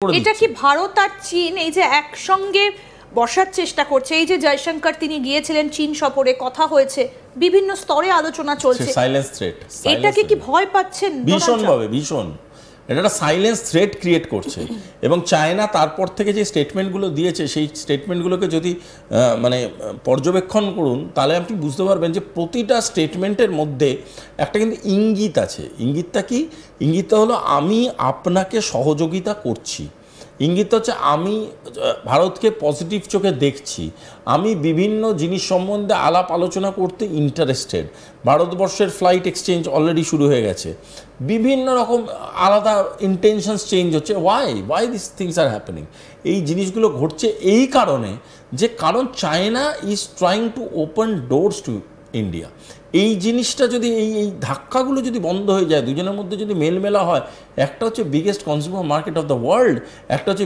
এটা কি ভারত আর চীন এই যে একসঙ্গে বসার চেষ্টা করছে, এই যে জয়শঙ্কর তিনি গিয়েছিলেন চীন সফরে, কথা হয়েছে, বিভিন্ন স্তরে আলোচনা চলছে, সাইলেন্স থ্রেট, এটাকে কি ভয় পাচ্ছেন? ভীষণভাবে, ভীষণ এটা একটা সাইলেন্স থ্রেট ক্রিয়েট করছে। এবং চায়না তারপর থেকে যে স্টেটমেন্টগুলো দিয়েছে সেই স্টেটমেন্টগুলোকে যদি মানে পর্যবেক্ষণ করুন তাহলে আপনি বুঝতে পারবেন যে প্রতিটা স্টেটমেন্টের মধ্যে একটা কিন্তু ইঙ্গিত আছে। ইঙ্গিতটা কি? ইঙ্গিতটা হলো আমি আপনাকে সহযোগিতা করছি। ইঙ্গিত হচ্ছে আমি ভারতকে পজিটিভ চোখে দেখছি, আমি বিভিন্ন জিনিস সম্বন্ধে আলাপ আলোচনা করতে ইন্টারেস্টেড। ভারতবর্ষের ফ্লাইট এক্সচেঞ্জ অলরেডি শুরু হয়ে গেছে, বিভিন্ন রকম আলাদা ইন্টেনশনস চেঞ্জ হচ্ছে। Why this things are happening? এই জিনিসগুলো ঘটছে এই কারণে যে China is trying to open doors to India. এই জিনিসটা যদি এই ধাক্কাগুলো যদি বন্ধ হয়ে যায়, দুজনের মধ্যে যদি মেলমেলা হয়, একটা হচ্ছে biggest consumer market of the world, একটা হচ্ছে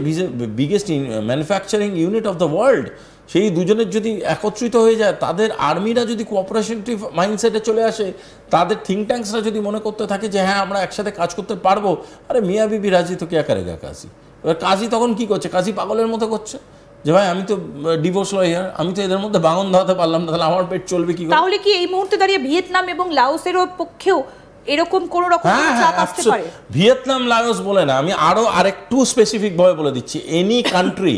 biggest manufacturing unit of the world, সেই দুজনের যদি একত্রিত হয়ে যায়, তাদের আর্মিরা যদি কোঅপারেশনটিভ মাইন্ডসেটে চলে আসে, তাদের থিঙ্ক ট্যাঙ্কসরা যদি মনে করতে থাকে যে হ্যাঁ আমরা একসাথে কাজ করতে পারবো, আরে মিয়া বিবি রাজি তো কে করেগা কাজী। এবার কাজী তখন কি করছে? কাজী পাগলের মতো করছে যে ভাই আমি তো ডিভোর্স লয়ার, আমি তো এদের মধ্যে বাঙন ধরাতে পারলাম না, তাহলে আমার পেট চলবে কি করে? তাহলে কি এই মুহূর্তে দাঁড়িয়ে ভিয়েতনাম এবং লাওসের পক্ষেও এরকম কোন রকম চাপ আসতে পারে? ভিয়েতনাম লাওস বলে না, আমি আরেকটু স্পেসিফিক ভাবে বলে দিচ্ছি, এনি কান্ট্রি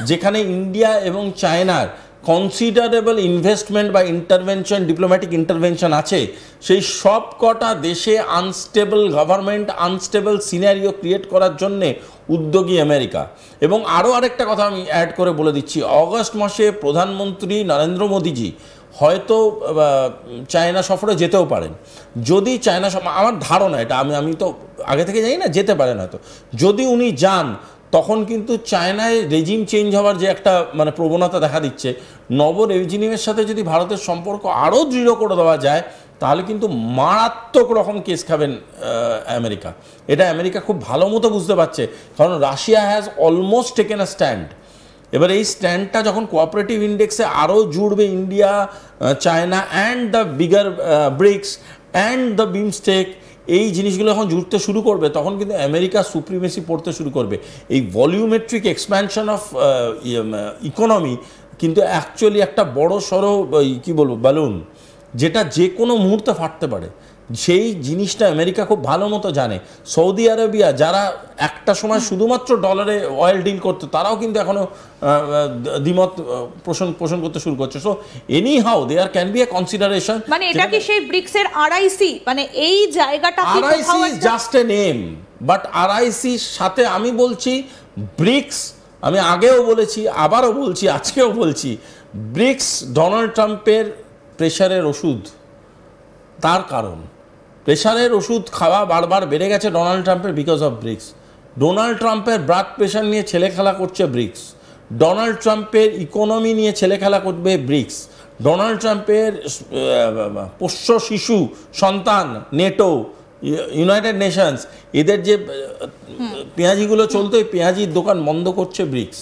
যেখানে ইন্ডিয়া এবং চায়নার কনসিডারেবল ইনভেস্টমেন্ট বা ইন্টারভেনশন, ডিপ্লোম্যাটিক ইন্টারভেনশন আছে, সেই সব কটা দেশে unstable government, unstable scenario create করার জন্যে উদ্যোগী আমেরিকা। এবং আরেকটা কথা আমি অ্যাড করে বলে দিচ্ছি, অগস্ট মাসে প্রধানমন্ত্রী নরেন্দ্র মোদীজি হয়তো চায়না সফরে যেতেও পারেন। যদি চায়না আমার ধারণা, এটা আমি তো আগে থেকে জানি না, যেতে পারেন হয়তো। যদি উনি যান তখন কিন্তু চায়নায় রেজিম চেঞ্জ হওয়ার যে একটা মানে প্রবণতা দেখা দিচ্ছে, নব রেজিমের সাথে যদি ভারতের সম্পর্ক আরও দৃঢ় করে দেওয়া যায় তাহলে কিন্তু মারাত্মক রকম কেস খাবেন আমেরিকা। এটা আমেরিকা খুব ভালো মতো বুঝতে পারছে, কারণ Russia has almost taken a stand. এবার এই স্ট্যান্ডটা যখন কোঅপারেটিভ ইন্ডেক্সে আরও জুড়বে India, China and the bigger BRICS and the BIMSTEC, এই জিনিসগুলো যখন জুড়তে শুরু করবে তখন কিন্তু আমেরিকা সুপ্রিমেসি পড়তে শুরু করবে। এই ভলিউমেট্রিক এক্সপ্যানশন অফ ইকোনমি কিন্তু অ্যাকচুয়ালি একটা বড় সড়ো কী বলবো বালুন, যেটা যে কোনো মুহূর্তে ফাটতে পারে। সেই জিনিসটা আমেরিকা খুব ভালো মতো জানে। সৌদি আরবিয়া যারা একটা সময় শুধুমাত্র ডলারে অয়েল ডিল করতো, তারাও কিন্তু এখনও দ্বিমত পোষণ করতে শুরু করছে। So anyhow there can be a consideration. মানে এটা কি সেই ব্রিক্সের আরআইসি, মানে এই জায়গাটা কি RIC is just a name, but আরআইসির সাথে আমি বলছি ব্রিক্স, আমি আগেও বলেছি, আবারও বলছি, আজকেও বলছি, ব্রিক্স ডোনাল্ড ট্রাম্পের প্রেশারের ওষুধ। তার কারণ প্রেশারের ওষুধ খাওয়া বারবার বেড়ে গেছে ডোনাল্ড ট্রাম্পের বিকজ অফ ব্রিক্স। ডোনাল্ড ট্রাম্পের ব্লাড প্রেশার নিয়ে ছেলে খেলা করছে ব্রিক্স, ডোনাল্ড ট্রাম্পের ইকোনমি নিয়ে ছেলে খেলা করবে ব্রিক্স, ডোনাল্ড ট্রাম্পের পোষ্য শিশু সন্তান, নেটো, ইউনাইটেড নেশনস, এদের যে পেঁয়াজিগুলো চলতো, এই পেঁয়াজির দোকান বন্ধ করছে ব্রিক্স।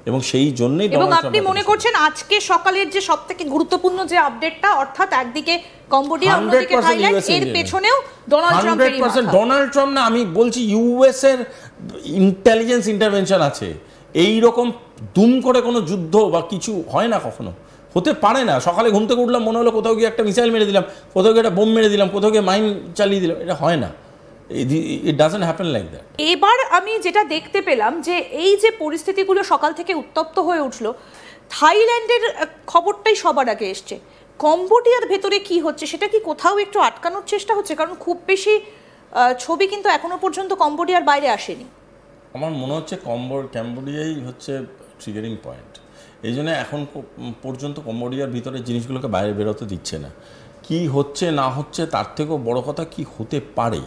এবং সেই জন্যই আপনি মনে করছেন আজকে সকালের যে সবথেকে গুরুত্বপূর্ণ যে আপডেটটা, অর্থাৎ একদিকে কম্বোডিয়া, অন্যদিকে থাইল্যান্ড, এর পেছনেও ডোনাল্ড ট্রাম্প। 100% ডোনাল্ড ট্রাম্প না, আমি বলছি ইউএস এর ইন্টেলিজেন্স ইন্টারভেনশন আছে। এই রকম দুম করে কোনো যুদ্ধ বা কিছু হয় না, কখনো হতে পারে না। সকালে ঘুম থেকে উঠলাম, মনে হলো কোথাও গিয়ে একটা মিসাইল মেরে দিলাম, কোথাও গিয়ে একটা বোম মেরে দিলাম, কোথাও গিয়ে মাইন চালিয়ে দিলাম, এটা হয় না। It doesn't happen like that. এবার আমি যেটা দেখতে পেলাম যে এই যে পরিস্থিতিগুলো সকাল থেকে উত্তপ্ত হয়ে উঠলো, থাইল্যান্ডের খবরটাই সবার আগে এসছে। কম্বোডিয়ার ভেতরে কি হচ্ছে সেটা কি কোথাও একটু আটকানোর চেষ্টা হচ্ছে? কারণ খুব বেশি ছবি কিন্তু এখনো পর্যন্ত কম্বোডিয়ার বাইরে আসেনি। আমার মনে হচ্ছে কম্বোডিয়াই হচ্ছে ট্রিগারিং পয়েন্ট। এই জন্য এখন পর্যন্ত কম্বোডিয়ার ভিতরে জিনিসগুলোকে বাইরে বেরোতে দিচ্ছে না। কি হচ্ছে না হচ্ছে তার থেকেও বড় কথা কি হতে পারে,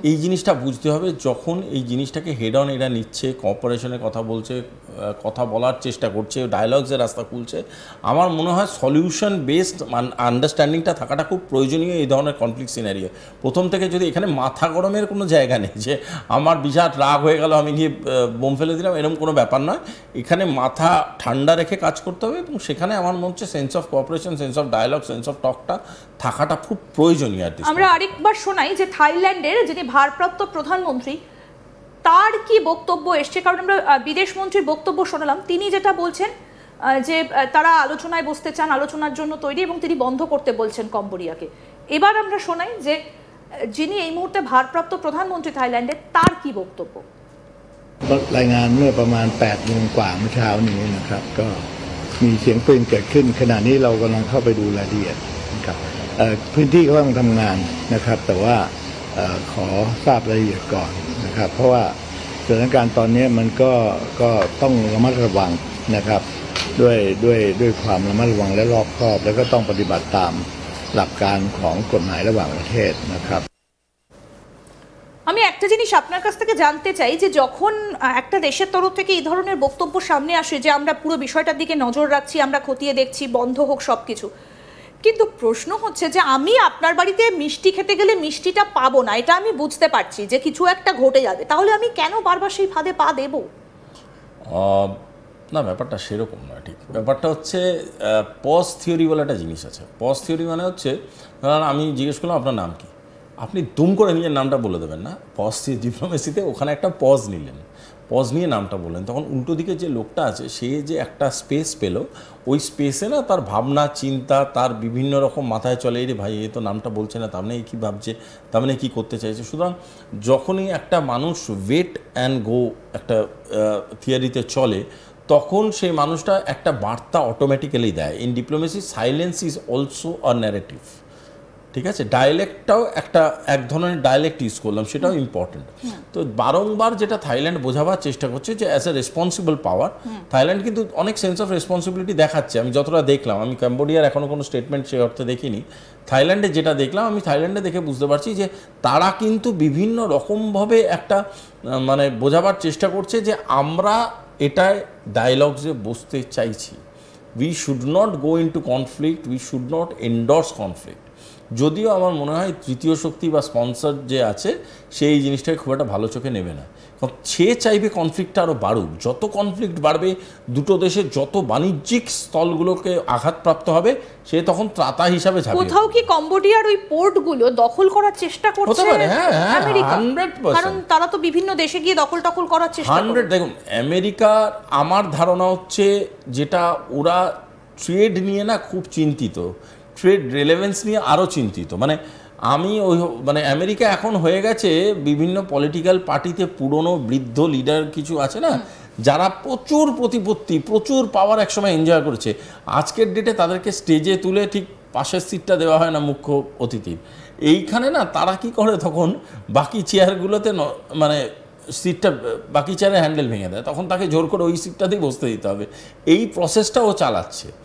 এই জিনিসটা বুঝতে হবে। যখন এই জিনিসটাকে হেড অন এরা নিচ্ছে, কোঅপারেশনের কথা বলছে, কথা বলার চেষ্টা করছে, ডায়ালগসের রাস্তা খুলছে, আমার মনে হয় সলিউশন বেসড আন্ডারস্ট্যান্ডিংটা থাকাটা খুব প্রয়োজনীয় এই ধরনের কনফ্লিক্ট সিনারিও। প্রথম থেকে যদি এখানে মাথা গরমের কোনো জায়গা নেই যে আমার বিরাট রাগ হয়ে গেল আমি গিয়ে বোম ফেলে দিলাম, এরকম কোনো ব্যাপার নয়। এখানে মাথা ঠান্ডা রেখে কাজ করতে হবে এবং সেখানে আমার মনে হচ্ছে sense of cooperation, sense of dialogue, sense of টকটা থাকাটা খুব প্রয়োজনীয়। আমরা আরেকবার শোনাই যে থাইল্যান্ডের যিনি ভারপ্রাপ্ত প্রধানমন্ত্রী তার কি বক্তব্য এসছে? কারণ আমরা বিদেশ মন্ত্রীর বক্তব্য শোনালাম, তিনি যেটা বলছেন যে তারা আলোচনায় বসতে চান, আলোচনার জন্য তৈরি, এবং তিনি বন্ধ করতে বলছেন কম্বোডিয়াকে। এবার আমরা শোনাই যে যিনি এই মুহূর্তে ভারপ্রাপ্ত প্রধানমন্ত্রী থাইল্যান্ডের, তার কি বক্তব্য। รายงานเมื่อประมาณ 8 โมงกว่าเมื่อเช้านี้นะครับก็มีเสียงปืนเกิดขึ้นขณะนี้เรากำลังเข้าไปดูรายละเอียดนะครับพื้นที่เขากำลังทำงานนะครับแต่ว่าขอทราบรายละเอียดก่อนนะครับเพราะว่าสถานการณ์ตอนนี้มันก็ต้องระมัดระวังนะครับด้วยความระมัดระวังและรอบคอบแล้วก็ต้องปฏิบัติตามหลักการของกฎหมายระหว่างประเทศนะครับআমি একটা জিনিস আপনার কাছ থেকে জানতে চাই যে যখন একটা দেশের তরফ থেকে এই ধরনের বক্তব্য সামনে আসে যে আমরা পুরো বিষয়টার দিকে নজর রাখছি, আমরা খতিয়ে দেখছি, বন্ধ হোক সব কিছু, কিন্তু প্রশ্ন হচ্ছে যে আমি আপনার বাড়িতে মিষ্টি খেতে গেলে মিষ্টিটা পাবো না, এটা আমি বুঝতে পারছি যে কিছু একটা ঘটে যাবে, তাহলে আমি কেন বারবার সেই ফাঁদে পা দেব? না, ব্যাপারটা সেরকম নয়। ঠিক ব্যাপারটা হচ্ছে পজ থিওরি বলে একটা জিনিস আছে। পজ থিওরি মানে হচ্ছে, ধরুন আমি জিজ্ঞেস করলাম আপনার নাম কি, আপনি দুম করে নিজের নামটা বলে দেবেন না। পজ ডিপ্লোমেসিতে ওখানে একটা পজ নিলেন, পজ নিয়ে নামটা বললেন, তখন উল্টো দিকে যে লোকটা আছে সে যে একটা স্পেস পেল, ওই স্পেসে না তার ভাবনা চিন্তা, তার বিভিন্ন রকম মাথায় চলে, এই রে ভাই এ তো নামটা বলছে না, তার মানে কী ভাবছে, তার মানে কী করতে চাইছে। সুতরাং যখনই একটা মানুষ ওয়েট অ্যান্ড গো একটা থিওরিতে চলে, তখন সেই মানুষটা একটা বার্তা অটোমেটিক্যালি দেয়। In diplomacy silence is also a narrative. ঠিক আছে, ডায়ালেক্টটাও এক ধরনের ডায়ালেক্ট ইউজ করলাম, সেটাও ইম্পর্টেন্ট। তো বারংবার যেটা থাইল্যান্ড বোঝাবার চেষ্টা করছে যে as a responsible power, Thailand কিন্তু অনেক সেন্স অফ রেসপন্সিবিলিটি দেখাচ্ছে। আমি যতটা দেখলাম, আমি কম্বোডিয়ার এখনও কোনো স্টেটমেন্ট সে অর্থে দেখিনি, থাইল্যান্ডে যেটা দেখলাম, আমি থাইল্যান্ডে দেখে বুঝতে পারছি যে তারা কিন্তু বিভিন্ন রকমভাবে একটা মানে বোঝাবার চেষ্টা করছে যে আমরা এটায় ডায়ালগসে বসতে চাইছি। We should not go into conflict, we should not endorse conflict. যদিও আমার মনে হয় তৃতীয় শক্তি বা স্পন্সর যে আছে সেই জিনিসটাকে খুব একটা ভালো চোখে নেবে না, কারণ সে চাইবে কনফ্লিক্টটা আরও বাড়ুক। যত কনফ্লিক্ট বাড়বে, দুটো দেশের যত বাণিজ্যিক স্থলগুলোকে আঘাতপ্রাপ্ত হবে, সে তখন ত্রাতা হিসাবে যাবে। কোথাও কি কম্বোডিয়ার ওই পোর্টগুলো দখল করার চেষ্টা করছে আমেরিকা? 100%। কারণ তারা তো বিভিন্ন দেশে গিয়ে দখল করার চেষ্টা করে। 100। দেখুন, আমেরিকার আমার ধারণা হচ্ছে যেটা ওরা ট্রেড নিয়ে না খুব চিন্তিত, ট্রেড রেলেভেন্স নিয়ে আরও চিন্তিত। মানে মানে আমেরিকা এখন হয়ে গেছে বিভিন্ন পলিটিক্যাল পার্টিতে পুরনো বৃদ্ধ লিডার কিছু আছে না, যারা প্রচুর প্রতিপত্তি, প্রচুর পাওয়ার একসময় এনজয় করেছে, আজকের ডেটে তাদেরকে স্টেজে তুলে ঠিক পাশের সিটটা দেওয়া হয় না মুখ্য অতিথির। এইখানে না তারা কি করে, তখন বাকি চেয়ারগুলোতে মানে সিটটা, বাকি চেয়ারে হ্যান্ডেল ভেঙে দেয়, তখন তাকে জোর করে ওই সিটটাতেই বসতে দিতে হবে। এই প্রসেসটা ও চালাচ্ছে।